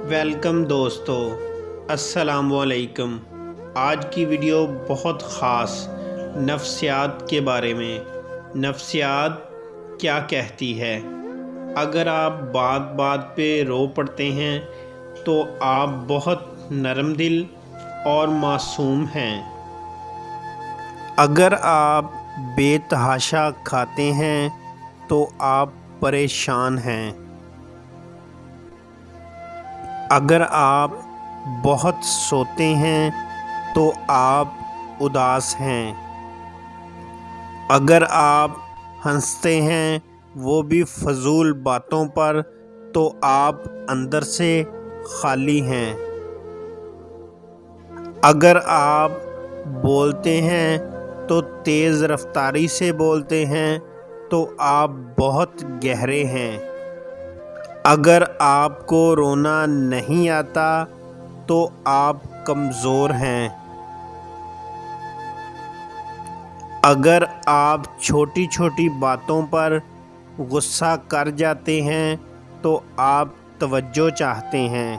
Welcome دوستو، السلام علیکم۔ آج کی ویڈیو بہت خاص نفسیات کے بارے میں۔ نفسیات کیا کہتی ہے؟ اگر آپ بات بات پہ رو پڑتے ہیں تو آپ بہت نرم دل اور معصوم ہیں۔ اگر آپ بے تحاشا کھاتے ہیں تو آپ پریشان ہیں۔ اگر آپ بہت سوتے ہیں تو آپ اداس ہیں۔ اگر آپ ہنستے ہیں وہ بھی فضول باتوں پر تو آپ اندر سے خالی ہیں۔ اگر آپ بولتے ہیں تو تیز رفتاری سے بولتے ہیں تو آپ بہت گہرے ہیں۔ اگر آپ کو رونا نہیں آتا تو آپ کمزور ہیں۔ اگر آپ چھوٹی چھوٹی باتوں پر غصہ کر جاتے ہیں تو آپ توجہ چاہتے ہیں۔